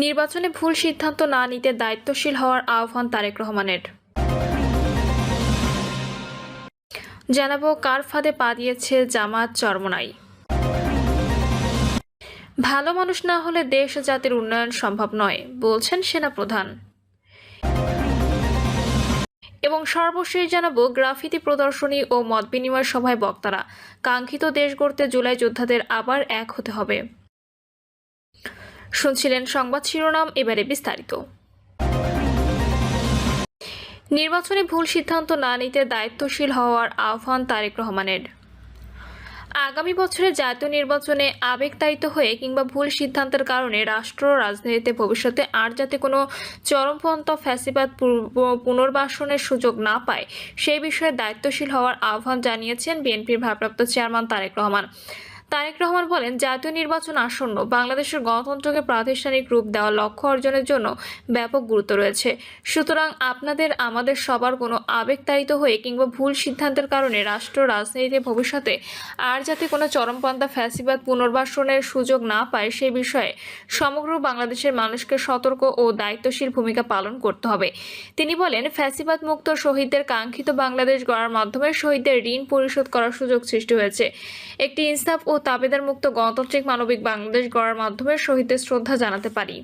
নির্বাচনে ভুল সিদ্ধান্ত না নিতে দায়িত্বশীল হওয়ার আহ্বান তারেক রহমানের। জানাবো কার ফাঁদে পা দিয়েছে জামাত চরমোনাই। ভালো মানুষ না হলে দেশ ও জাতির উন্নয়ন সম্ভব নয় বলছেন সেনাপ্রধান। এবং সর্বশেষ জানাবো গ্রাফিতি প্রদর্শনী ও মত বিনিময় সভায় বক্তারা, কাঙ্ক্ষিত দেশ গড়তে জুলাই যোদ্ধাদের আবার এক হতে হবে। শুনছিলেন সংবাদ শিরোনাম, এবারে বিস্তারিত। নির্বাচনে ভুল সিদ্ধান্ত না নিতে দায়িত্বশীল হওয়ার আহ্বান তারেক রহমানের। আগামী বছরের জাতীয় নির্বাচনে আবেগতাড়িত হয়ে কিংবা ভুল সিদ্ধান্তের কারণে রাষ্ট্র রাজনীতিতে ভবিষ্যতে আর যাতে কোনো চরমপন্থা ফ্যাসিবাদ পুনর্বাসনের সুযোগ না পায় সেই বিষয়ে দায়িত্বশীল হওয়ার আহ্বান জানিয়েছেন বিএনপির ভারপ্রাপ্ত চেয়ারম্যান তারেক রহমান। তারেক রহমান বলেন, জাতীয় নির্বাচন আসন্ন, বাংলাদেশের গণতন্ত্রকে প্রাতিষ্ঠানিক রূপ দেওয়ার লক্ষ্য অর্জনের জন্য ব্যাপক গুরুত্ব রয়েছে। সুতরাং আপনাদের আমাদের সবার কোনো আবেগতাড়িত হয়ে কিংবা ভুল সিদ্ধান্তের কারণে রাষ্ট্র রাজনীতিতে ভবিষ্যতে আর যাতে কোনো চরমপন্থা ফ্যাসিবাদ পুনর্বাসনের সুযোগ না পায় সে বিষয়ে সমগ্র বাংলাদেশের মানুষকে সতর্ক ও দায়িত্বশীল ভূমিকা পালন করতে হবে। তিনি বলেন, ফ্যাসিবাদ মুক্ত শহীদদের কাঙ্ক্ষিত বাংলাদেশ গড়ার মাধ্যমে শহীদদের ঋণ পরিশোধ করার সুযোগ সৃষ্টি হয়েছে। একটি ইনসাফ ও তাবেদার মুক্ত গণতান্ত্রিক মানবিক বাংলাদেশ গড়ার মাধ্যমে শহীদদের শ্রদ্ধা জানাতে পারি।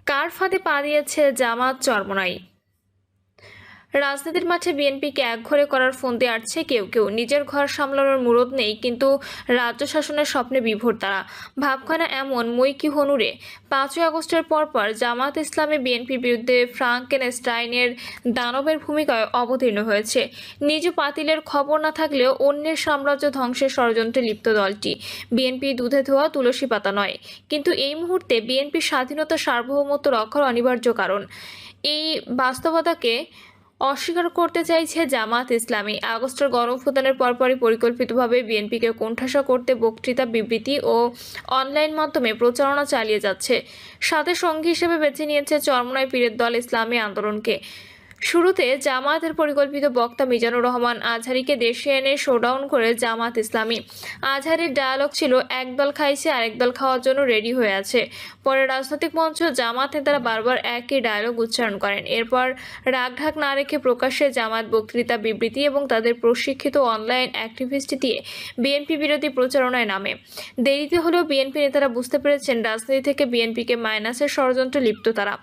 কার ফাঁদে পা দিয়েছে জামাত চরমোনাই। রাজনীতির মাঠে বিএনপিকে একঘরে করার ফন্দি আটছে কেউ কেউ। নিজের ঘর সামলানোর মুরদ নেই, কিন্তু রাজ্য শাসনের স্বপ্নে বিভোর তারা। ভাবখানা এমন, মই কি হনুরে 5ই আগস্টের পরপর জামাত ইসলামী বিএনপির বিরুদ্ধে ফ্রাঙ্কেনস্টাইনের দানবের ভূমিকায় অবতীর্ণ হয়েছে। নিজ পাতিলের খবর না থাকলেও অন্যের সাম্রাজ্য ধ্বংসের ষড়যন্ত্রে লিপ্ত দলটি। বিএনপি দুধে ধোয়া তুলসী পাতা নয়, কিন্তু এই মুহূর্তে বিএনপির স্বাধীনতা সার্বভৌমত্ব রক্ষার অনিবার্য কারণ। এই বাস্তবতাকে অস্বীকার করতে চাইছে জামাত ইসলামী। আগস্টের গণঅভ্যুত্থানের পরপরই পরিকল্পিতভাবে বিএনপিকে কোণঠাসা করতে বক্তৃতা, বিবৃতি ও অনলাইন মাধ্যমে প্রচারণা চালিয়ে যাচ্ছে। সাথে সঙ্গী হিসেবে বেছে নিয়েছে চরমোনাই পীরের দল ইসলামী আন্দোলনকে। শুরুতে জামায়াতের পরিকল্পিত বক্তা মিজানুর রহমান আজহারীকে দেশে এনে শোডাউন করে জামাত ইসলামী। আজহারীর ডায়ালগ ছিল, এক দল খাইছে আরেক দল খাওয়ার জন্য রেডি হয়ে আছে। পরে রাজনৈতিক মঞ্চ জামাত নেতারা বারবার একই ডায়ালগ উচ্চারণ করেন। এরপর রাগঢাক না রেখে প্রকাশ্যে জামাত বক্তৃতা, বিবৃতি এবং তাদের প্রশিক্ষিত অনলাইন অ্যাক্টিভিস্ট দিয়ে বিএনপি বিরোধী প্রচারণায় নামে। দেরিতে হলেও বিএনপি নেতারা বুঝতে পেরেছেন রাজনীতি থেকে বিএনপিকে মাইনাসের ষড়যন্ত্রে লিপ্ত তারা।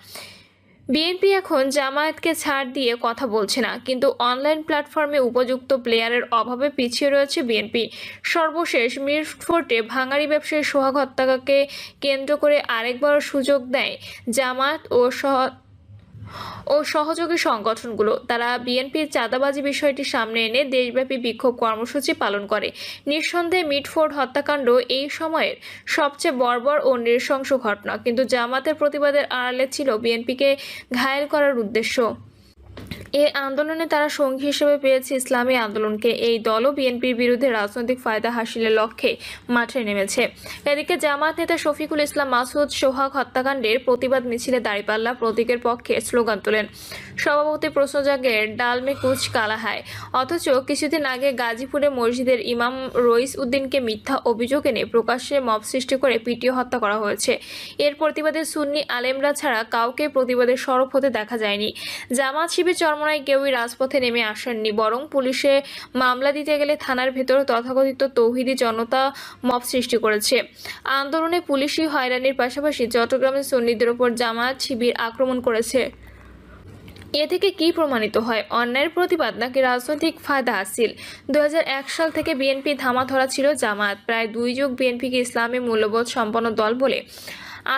বিএনপি এখন জামায়াতকে ছাড় দিয়ে কথা বলছে না, কিন্তু অনলাইন প্ল্যাটফর্মে উপযুক্ত প্লেয়ারের অভাবে পিছিয়ে রয়েছে বিএনপি। সর্বশেষ মিরফোর্টে ভাঙাড়ি ব্যবসায়ী সোহাগ হত্যাকে কেন্দ্র করে আরেকবার সুযোগ দেয় জামায়াত ও সহযোগী সংগঠনগুলো। তারা বিএনপির চাঁদাবাজি বিষয়টি সামনে এনে দেশব্যাপী বিক্ষোভ কর্মসূচি পালন করে। নিঃসন্দেহে মিটফোর্ড হত্যাকাণ্ড এই সময়ের সবচেয়ে বর্বর ও নৃশংস ঘটনা, কিন্তু জামাতের প্রতিবাদের আড়ালে ছিল বিএনপিকে ঘায়েল করার উদ্দেশ্য। এই আন্দোলনে তারা সঙ্গী হিসেবে পেয়েছে ইসলামী আন্দোলনকে। এই দলও বিএনপির বিরুদ্ধে রাজনৈতিক ফায়দা হাসিলের লক্ষ্যে মাঠে নেমেছে। এদিকে জামাত নেতা শফিকুল ইসলাম মাসুদ সোহাগ হত্যাকাণ্ডের প্রতিবাদ মিছিলে দাঁড়িপাল্লা প্রতীকের পক্ষে স্লোগান তোলেন। সভাপতি প্রশ্ন জাগে, ডাল মে কুচ কালা হায়। অথচ কিছুদিন আগে গাজীপুরে মসজিদের ইমাম রইস উদ্দিনকে মিথ্যা অভিযোগ এনে প্রকাশ্যে মব সৃষ্টি করে পিটিয়ে হত্যা করা হয়েছে। এর প্রতিবাদে সুন্নি আলেমরা ছাড়া কাউকে প্রতিবাদে সরব হতে দেখা যায়নি। জামাত শিবির চরমোনাই কেউই রাজপথে নেমে আসেননি, বরং পুলিশে মামলা দিতে গেলে থানার ভেতর তথাকথিত তৌহিদি জনতা মব সৃষ্টি করেছে। আন্দোলনে পুলিশি হয়রানির পাশাপাশি চট্টগ্রামের সুন্নিদের ওপর জামায়াত শিবির আক্রমণ করেছে। এ থেকে কি প্রমাণিত হয়? অন্যায়ের প্রতিবাদ নাকি রাজনৈতিক ফায়দা হাসিল? 2001 সাল থেকে বিএনপি ধামা ধরা ছিল জামায়াত। প্রায় 2 যুগ বিএনপিকে ইসলামী মূল্যবোধ সম্পন্ন দল বলে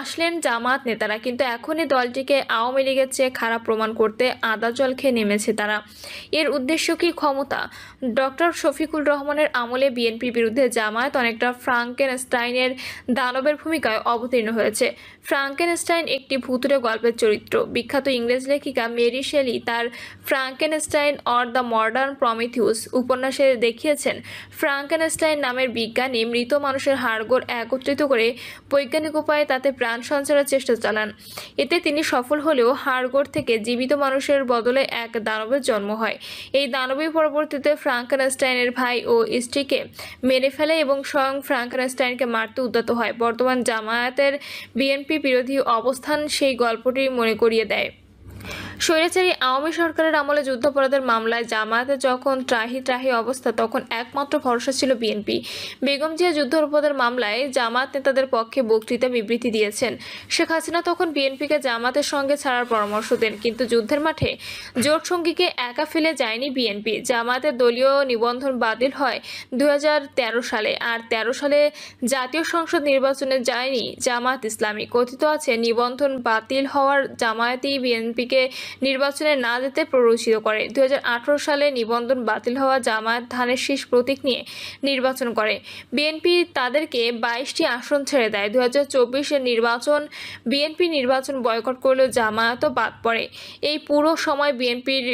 আসলেন জামাত নেতারা, কিন্তু এখনই দলটিকে আওয়ামী লীগের চেয়ে খারাপ প্রমাণ করতে আদা জল খেয়ে নেমেছে তারা। এর উদ্দেশ্য কি? ক্ষমতা। ডক্টর শফিকুল রহমানের আমলে বিএনপির বিরুদ্ধে জামায়াত অনেকটা ফ্রাঙ্কেনস্টাইনের দানবের ভূমিকায় অবতীর্ণ হয়েছে। ফ্রাঙ্কেনস্টাইন একটি ভুতুড়ে গল্পের চরিত্র। বিখ্যাত ইংরেজ লেখিকা মেরি শেলি তার Frankenstein or the modern Prometheus উপন্যাসে দেখিয়েছেন, ফ্রাঙ্কেনস্টাইন নামের বিজ্ঞানী মৃত মানুষের হাড়গোড় একত্রিত করে বৈজ্ঞানিক উপায়ে তাতে প্রাণ সঞ্চারের চেষ্টা চালান। এতে তিনি সফল হলেও হাড়গোড় থেকে জীবিত মানুষের বদলে এক দানবের জন্ম হয়। এই দানবই পরবর্তীতে ফ্রাঙ্কেনস্টাইনের ভাই ও স্ত্রীকে মেরে ফেলে এবং স্বয়ং ফ্রাঙ্কেনস্টাইনকে মারতে উদ্যত হয়। বর্তমান জামায়াতের বিএনপি বিরোধী অবস্থান সেই গল্পটি মনে করিয়ে দেয়। স্বৈরাচারী আওয়ামী সরকারের আমলে যুদ্ধাপরাধের মামলায় জামায়াতের যখন ত্রাহি অবস্থা, তখন একমাত্র ভরসা ছিল বিএনপি। বেগম জিয়া যুদ্ধাপরাধের মামলায় জামায়াত নেতাদের পক্ষে বক্তৃতা বিবৃতি দিয়েছেন। শেখ হাসিনা তখন বিএনপিকে জামায়াতের সঙ্গে ছাড়ার পরামর্শ দেন, কিন্তু যুদ্ধের মাঠে জোট সঙ্গীকে একা ফেলে যায়নি বিএনপি। জামায়াতের দলীয় নিবন্ধন বাতিল হয় 2013 সালে, আর 13 সালে জাতীয় সংসদ নির্বাচনে যায়নি জামায়াত ইসলামী। কথিত আছে নিবন্ধন বাতিল হওয়ার জামায়াতই বিএনপিকে নির্বাচনে না যেতে প্ররোচিত করে। 2018 সালে নিবন্ধন বাতিল হওয়া জামায়াত ধানের শীষ প্রতীক নিয়ে নির্বাচন করে। বিএনপি তাদেরকে 22টি আসন ছেড়ে দেয়। 2024-এর নির্বাচন বিএনপি নির্বাচন বয়কট করলেও জামায়াতও বাদ পড়ে। এই পুরো সময় বিএনপির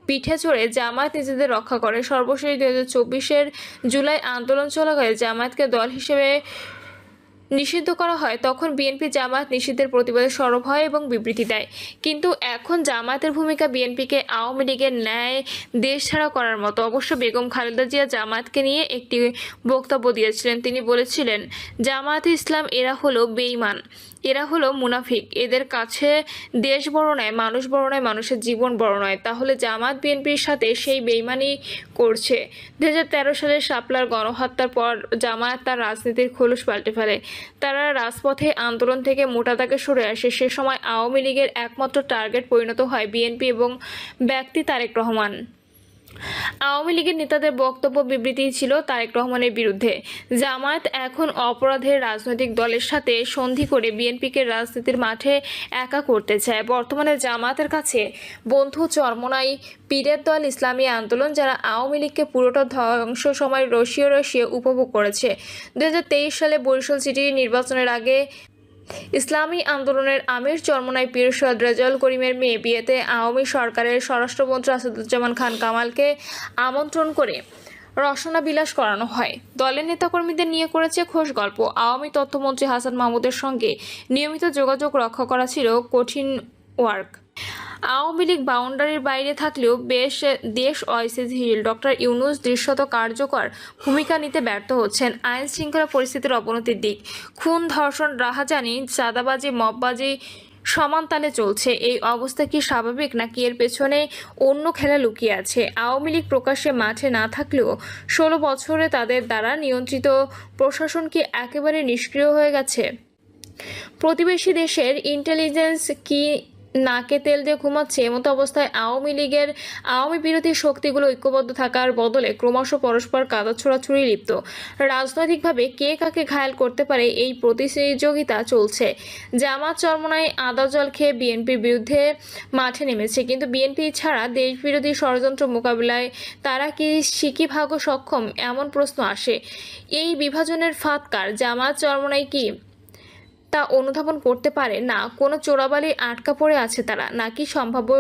পিঠে চড়ে জামায়াত নিজেদের রক্ষা করে। সর্বশেষ 2024-এর জুলাই আন্দোলন চলাকালে জামায়াতকে দল হিসেবে নিষিদ্ধ করা হয়। তখন বিএনপি জামায়াত নিষিদ্ধের প্রতিবাদে সরব হয় এবং বিবৃতি দেয়। কিন্তু এখন জামায়াতের ভূমিকা বিএনপিকে আওয়ামী লীগের ন্যায় দেশছাড়া করার মতো। অবশ্য বেগম খালেদা জিয়া জামায়াতকে নিয়ে একটি বক্তব্য দিয়েছিলেন। তিনি বলেছিলেন, জামায়াতে ইসলাম এরা হলো বেঈমান, এরা হলো মুনাফিক, এদের কাছে দেশ বড় নয়, মানুষ বড় নয়, মানুষের জীবন বড় নয়। তাহলে জামায়াত বিএনপির সাথে সেই বেঈমানি করছে। 2013 সালের শাপলার গণহত্যার পর জামায়াত তার রাজনীতির খোলস পাল্টে ফেলে। তারা রাজপথে আন্দোলন থেকে মোটা দাগে সরে আসে। সে সময় আওয়ামী লীগের একমাত্র টার্গেট পরিণত হয় বিএনপি এবং ব্যক্তি তারেক রহমান। আওয়ামী লীগের নেতাদের বক্তব্য বিবৃতি ছিল তারেক রহমানের বিরুদ্ধে। জামায়াত এখন অপরাধের রাজনৈতিক দলের সাথে সন্ধি করে বিএনপিকে রাজনীতির মাঠে একা করতে চায়। বর্তমানে জামায়াতের কাছে বন্ধু চরমোনাই পীরের দল ইসলামী আন্দোলন, যারা আওয়ামী লীগকে পুরোটা ধ্বংস সময় রসিয়ে উপভোগ করেছে। 2023 সালে বরিশাল সিটি নির্বাচনের আগে ইসলামী আন্দোলনের আমির চরমোনাই পীর সৈয়দ রেজাউল করিমের মেয়ে বিয়েতে আওয়ামী সরকারের স্বরাষ্ট্রমন্ত্রী আসাদুজ্জামান খান কামালকে আমন্ত্রণ করে রসনা বিলাস করানো হয়। দলের নেতাকর্মীদের নিয়ে করেছে খোশ গল্প। আওয়ামী তথ্যমন্ত্রী হাসান মাহমুদের সঙ্গে নিয়মিত যোগাযোগ রক্ষা করা ছিল কঠিন ওয়ার্ক। আওয়ামী লীগ বাউন্ডারির বাইরে থাকলেও দেশ অস্থিতিশীল। ডক্টর ইউনূস দৃশ্যত কার্যকর ভূমিকা নিতে ব্যর্থ হচ্ছেন। আইন শৃঙ্খলা পরিস্থিতির অবনতির দিক। খুন, ধর্ষণ, রাহাজানি, চাঁদাবাজি, মববাজি সমান তালে চলছে। এই অবস্থা কি স্বাভাবিক, নাকি এর পেছনে অন্য খেলা লুকিয়ে আছে? আওয়ামী লীগ প্রকাশ্যে মাঠে না থাকলেও 16 বছরে তাদের দ্বারা নিয়ন্ত্রিত প্রশাসন কি একেবারে নিষ্ক্রিয় হয়ে গেছে? প্রতিবেশী দেশের ইন্টেলিজেন্স কি নাকে তেল দিয়ে ঘুমাচ্ছে? এমতো অবস্থায় আওয়ামী বিরোধী শক্তিগুলো ঐক্যবদ্ধ থাকার বদলে ক্রমশ পরস্পর কাদা ছোড়াছুড়ি লিপ্ত। রাজনৈতিকভাবে কে কাকে ঘায়েল করতে পারে এই প্রতিযোগিতা চলছে। জামায়াত চরমোনাই আদা জল খেয়ে বিএনপির বিরুদ্ধে মাঠে নেমেছে, কিন্তু বিএনপি ছাড়া দেশবিরোধী ষড়যন্ত্র মোকাবিলায় তারা কি সিকিভাগো সক্ষম? এমন প্রশ্ন আসে। এই বিভাজনের ফাঁদ কার? জামায়াত চরমোনাই কি তা অনুধাবন করতে পারে না? কোনো চোরাবালি আটকা পড়ে আছে তারা, নাকি সম্ভাব্য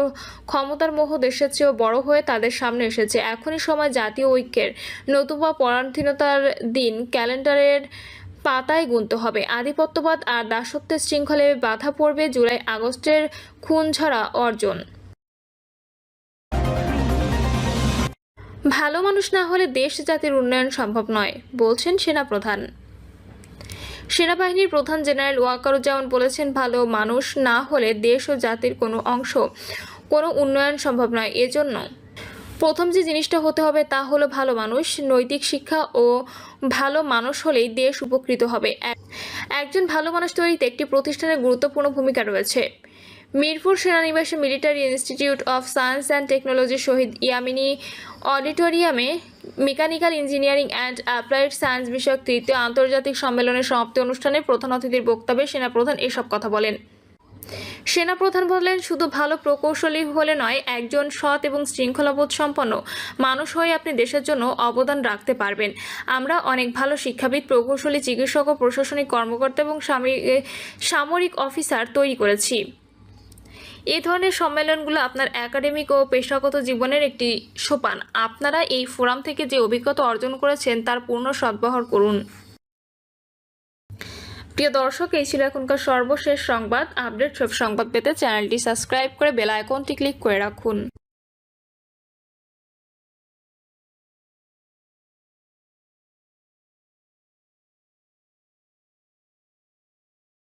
ক্ষমতার মোহ দেশের চেয়েও বড় হয়ে তাদের সামনে এসেছে? এখনই সময় জাতীয় ঐক্যের, নতুবা পরাধীনতার দিন ক্যালেন্ডারের পাতায় গুনতে হবে। আধিপত্যবাদ আর দাসত্বের শৃঙ্খলে বাধা পড়বে জুলাই আগস্টের খুনঝরা অর্জন। ভালো মানুষ না হলে দেশ জাতির উন্নয়ন সম্ভব নয়, বলছেন সেনাপ্রধান। সেনাবাহিনীর প্রধান জেনারেল ওয়াকারুজ্জামান বলেছেন, ভালো মানুষ না হলে দেশ ও জাতির কোনো উন্নয়ন সম্ভব নয়। এজন্য প্রথম যে জিনিসটা হতে হবে তা হলো ভালো মানুষ। নৈতিক শিক্ষা ও ভালো মানুষ হলেই দেশ উপকৃত হবে। একজন ভালো মানুষ তৈরিতে একটি প্রতিষ্ঠানের গুরুত্বপূর্ণ ভূমিকা রয়েছে। মিরপুর সেনানিবাসে military institute of science and technology শহীদ ইয়ামিনী অডিটোরিয়ামে mechanical engineering and applied science বিষয়ক তৃতীয় আন্তর্জাতিক সম্মেলনের সমাপ্তি অনুষ্ঠানে প্রধান অতিথির বক্তব্যে সেনাপ্রধান এসব কথা বলেন। সেনাপ্রধান বললেন, শুধু ভালো প্রকৌশলী হলে নয়, একজন সৎ এবং শৃঙ্খলাবোধ সম্পন্ন মানুষ হয়ে আপনি দেশের জন্য অবদান রাখতে পারবেন। আমরা অনেক ভালো শিক্ষাবিদ, প্রকৌশলী, চিকিৎসক ও প্রশাসনিক কর্মকর্তা এবং সামরিক অফিসার তৈরি করেছি। এই ধরনের সম্মেলনগুলো আপনার একাডেমিক ও পেশাগত জীবনের একটি সোপান। আপনারা এই ফোরাম থেকে যে অভিজ্ঞতা অর্জন করেছেন তার পূর্ণ সদ্ব্যবহার করুন। প্রিয় দর্শক, এই ছিল এখনকার সর্বশেষ সংবাদ। আপডেট সব সংবাদ পেতে চ্যানেলটি সাবস্ক্রাইব করে বেল আইকনটি ক্লিক করে রাখুন।